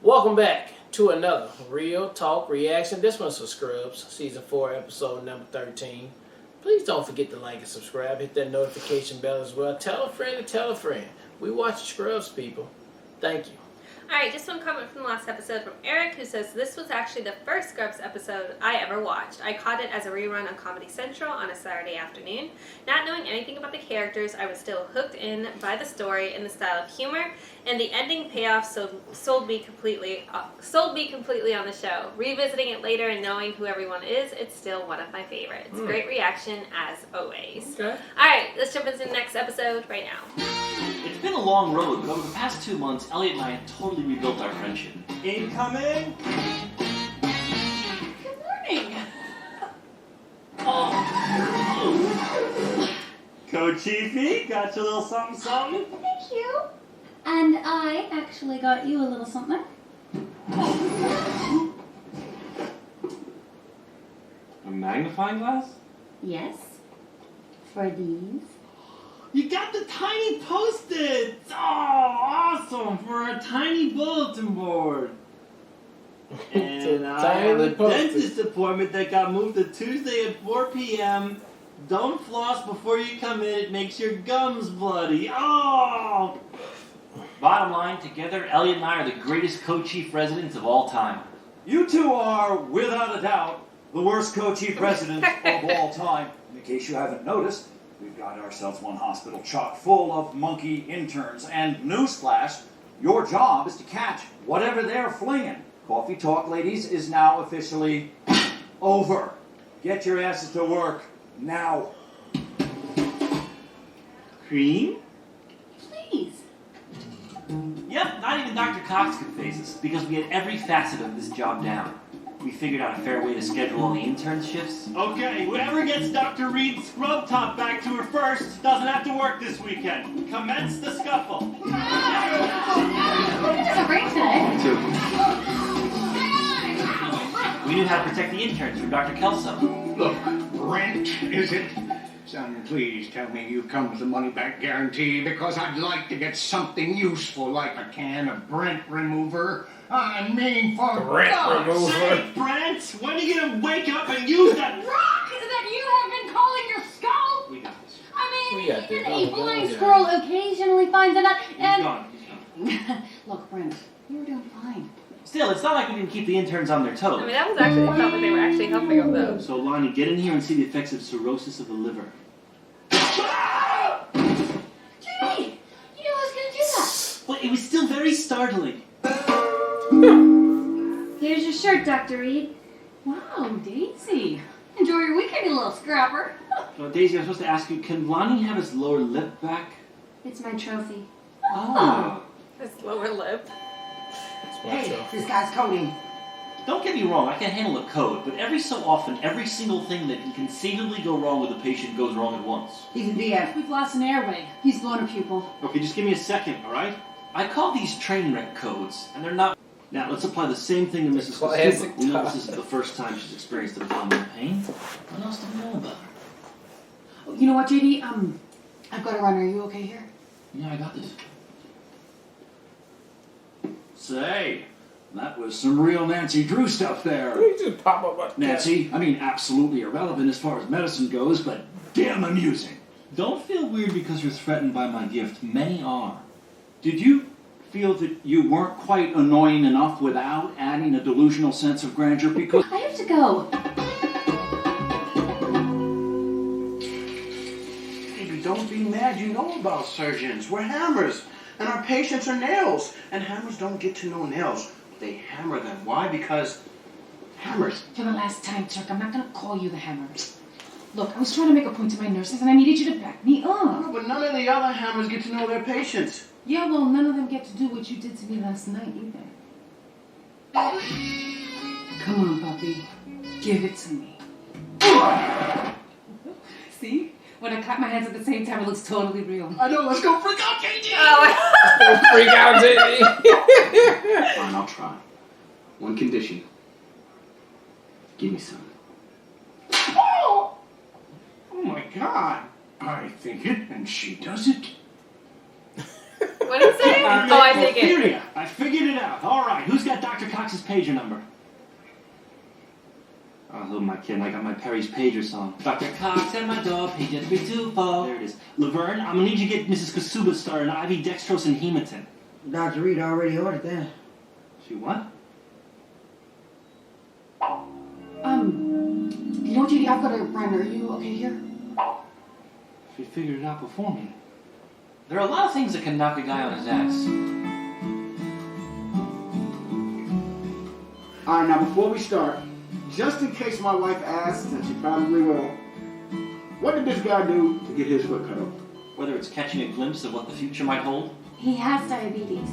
Welcome back to another Real Talk Reaction. This one's for Scrubs, Season 4, Episode number 13. Please don't forget to like and subscribe. Hit that notification bell as well. Tell a friend to tell a friend. We watch Scrubs, people. Thank you. Alright, just one comment from the last episode from Eric, who says, this was actually the first Scrubs episode I ever watched. I caught it as a rerun on Comedy Central on a Saturday afternoon. Not knowing anything about the characters, I was still hooked in by the story and the style of humor, and the ending payoff sold me completely on the show. Revisiting it later and knowing who everyone is, it's still one of my favorites. Great reaction, as always. Okay. Alright, let's jump into the next episode right now. It's been a long road, but over the past 2 months, Elliot and I have totally rebuilt our friendship. Incoming! Good morning. Coach Chiefy, got you a little something, something? Thank you. And I actually got you a little something. A magnifying glass? Yes. For these. You got the tiny Post-its! Oh, awesome! For a tiny bulletin board. And I have a dentist appointment that got moved to Tuesday at 4 p.m. Don't floss before you come in. It makes your gums bloody. Oh! Bottom line, together, Elliot and I are the greatest co-chief residents of all time. You two are, without a doubt, the worst co-chief presidents of all time. In case you haven't noticed, we've got ourselves one hospital chock full of monkey interns. And newsflash, your job is to catch whatever they're flinging. Coffee talk, ladies, is now officially over. Get your asses to work now. Cream? Please. Yep, not even Dr. Cox could face us, because we had every facet of this job down. We figured out a fair way to schedule all the intern shifts. Okay, whoever gets Dr. Reed's scrub top back to her first doesn't have to work this weekend. Commence the scuffle. It's a break today. We knew how to protect the interns from Dr. Kelso. Look, Brent, is it? Son, please tell me you come with the money-back guarantee, because I'd like to get something useful, like a can of Brent remover. I mean, for God's sake, Brent, when are you gonna wake up and use that Rock that you have been calling your skull. We got this. I mean, We got this. even Oh, a blind God. squirrel occasionally finds a nut. He's And gone. look, Brent, you're doing fine. Still, it's not like we didn't keep the interns on their toes. I mean, that was actually, it felt like they were actually helping them, though. So, Lonnie, get in here and see the effects of cirrhosis of the liver. Jimmy, you knew I was gonna do that. But it was still very startling. Here's your shirt, Dr. Reed. Wow, Daisy. Enjoy your weekend, you little scrapper. So, Daisy, I was supposed to ask you, can Lonnie have his lower lip back? It's my trophy. Oh. His lower lip. Hey, this guy's coding. Don't get me wrong, I can handle a code, but every so often, every single thing that can conceivably go wrong with a patient goes wrong at once. He's in DF. We've lost an airway. He's blown a pupil. Okay, just give me a second, alright? I call these train wreck codes, and they're not... Now, let's apply the same thing to Mrs. Classic Kostuba. We know this isn't the first time she's experienced abdominal pain. What else do we know about her? You know what, JD? I've got to run. Are you okay here? Yeah, I got this. Say, that was some real Nancy Drew stuff there. You just pop up like Nancy, I mean, absolutely irrelevant as far as medicine goes, but damn amusing. Don't feel weird because you're threatened by my gift. Many are. Did you feel that you weren't quite annoying enough without adding a delusional sense of grandeur? Because I have to go. Baby, don't be mad. You know about surgeons. We're hammers. And our patients are nails. And hammers don't get to know nails. They hammer them. Why? Because hammers. For the last time, Turk, I'm not going to call you the hammer. Look, I was trying to make a point to my nurses, and I needed you to back me up. No, but none of the other hammers get to know their patients. Yeah, well, none of them get to do what you did to me last night, either. Come on, puppy. Give it to me. See? When I clap my hands at the same time, it looks totally real. I know. Let's go freak out, JD. freak out, JD. Fine, I'll try. One condition. Give me some. God. I think it, and she does it. What did you say? Oh, I think it. Ophelia, I figured it out. All right, who's got Dr. Cox's pager number? Oh, who am I kidding? I got my Perry's pager song. Dr. Cox at my door, pager 324. There it is. Laverne, I'm gonna need you to get Mrs. Kasuba started on IV dextrose and hematin. Dr. Reed already ordered that. She what? You know, Judy, I've got to run. Are you okay here? She figured it out before me. There are a lot of things that can knock a guy on his ass. All right, now before we start, just in case my wife asks, and she probably will, what did this guy do to get his foot cut off? Whether it's catching a glimpse of what the future might hold, He has diabetes.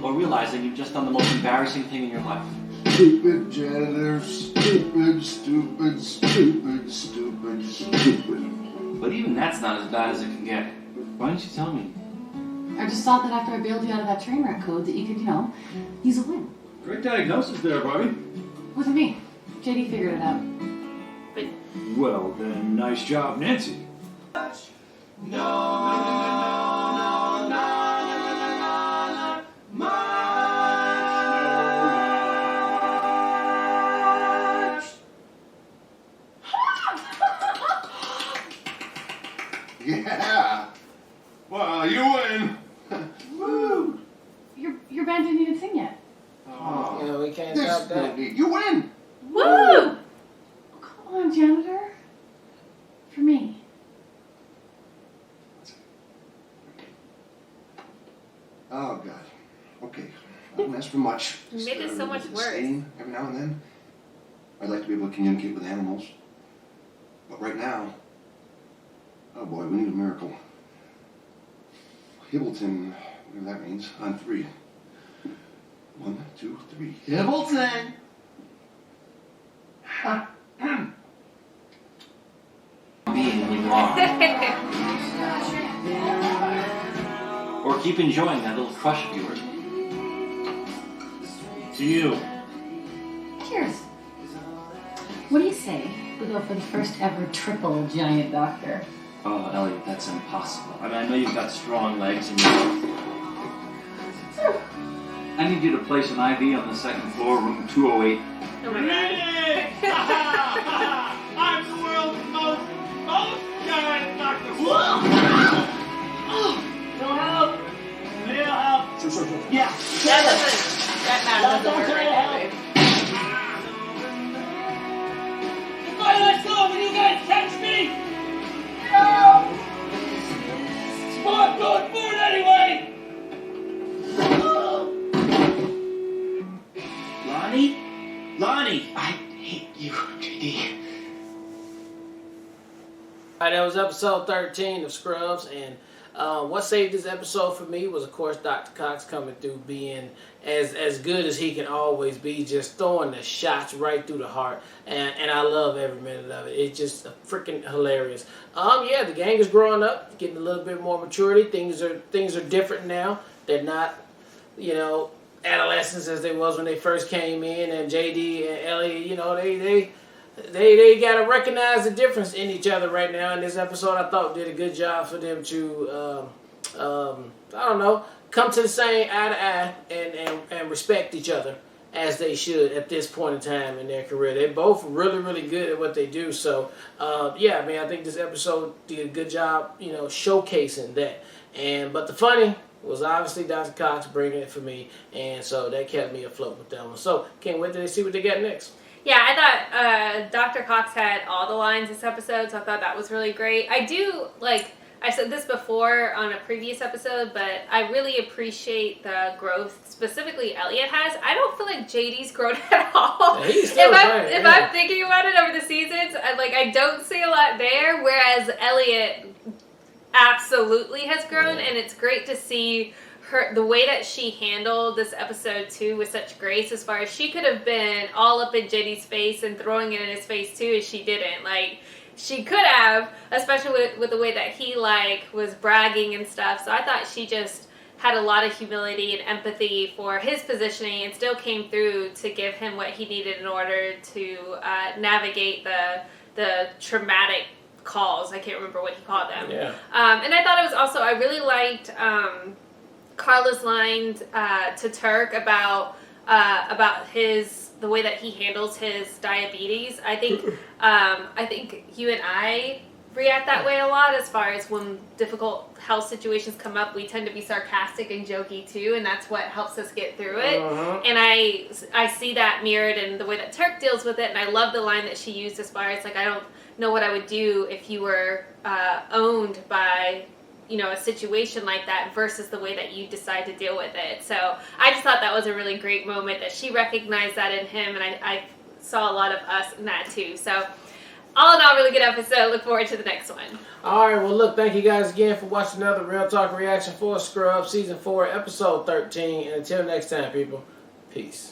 or realizing you've just done the most embarrassing thing in your life. Stupid janitor, stupid, stupid, stupid, stupid, stupid. But even that's not as bad as it can get. Why didn't you tell me? I just thought that after I bailed you out of that train wreck code that you could, use a win. Great diagnosis there, Bobby. Wasn't me. JD figured it out. Well, then, nice job, Nancy. Yeah. Well, you win. Woo. Your band didn't even sing yet. Oh, You know, we can't this stop that. is you win. Woo! Oh, come on, janitor. For me. Oh, God. Okay. I don't ask for much. You made this so much Just, worse. staying every now and then. I'd like to be able to communicate with animals. But right now, oh boy, we need a miracle. Hibbleton, whatever that means, on 3. 1, 2, 3. Hibbleton! Being who you are. Or keep enjoying that little crush of yours. To you. Cheers. What do you say we go for the first ever triple giant doctor? Oh, Elliot, that's impossible. I mean, I know you've got strong legs and you... I need you to place an IV on the second floor, room 208. Oh my god. I'm the world's most giant doctor. No help. Real help. Sure. Yeah. That doesn't work right there, babe. Why did I stop when you guys catch me? Smart going for it anyway. Lonnie! I hate you, JD. Alright, that was episode 13 of Scrubs, and what saved this episode for me was, of course, Dr. Cox coming through being as good as he can always be, just throwing the shots right through the heart, and I love every minute of it. It's just freaking hilarious. Yeah, the gang is growing up, getting a little bit more maturity. Things are different now. They're not, adolescents as they was when they first came in, and JD and Ellie, they got to recognize the difference in each other right now. In this episode, I thought did a good job for them to, come to the same eye to eye and respect each other as they should at this point in time in their career. They're both really, really good at what they do. So, I think this episode did a good job, showcasing that. But the funny was obviously Dr. Cox bringing it for me, and so that kept me afloat with that one. So, can't wait to see what they got next. Yeah, I thought Dr. Cox had all the lines this episode, so I thought that was really great. I do, I said this before on a previous episode, but I really appreciate the growth specifically Elliot has. I don't feel like JD's grown at all. Yeah, he's still if I'm thinking about it over the seasons, I don't see a lot there, whereas Elliot absolutely has grown, and it's great to see the way that she handled this episode too with such grace, as far as she could have been all up in JD's face and throwing it in his face too, as she didn't. She could have, especially with the way that he was bragging and stuff. So I thought she just had a lot of humility and empathy for his positioning and still came through to give him what he needed in order to navigate the traumatic calls. I can't remember what he called them. Yeah. And I thought it was also, I really liked Carla's line to Turk about the way that he handles his diabetes. I think you and I react that way a lot as far as when difficult health situations come up. We tend to be sarcastic and jokey too, and that's what helps us get through it. And I see that mirrored in the way that Turk deals with it, and I love the line that she used as far as like, I don't know what I would do if you were owned by a situation like that versus the way that you decide to deal with it. So I just thought that was a really great moment that she recognized that in him, and I saw a lot of us in that too. So all in all, really good episode. Look forward to the next one. All right, well, look, thank you guys again for watching another Real Talk reaction for Scrubs Season 4, Episode 13. And until next time, people, peace.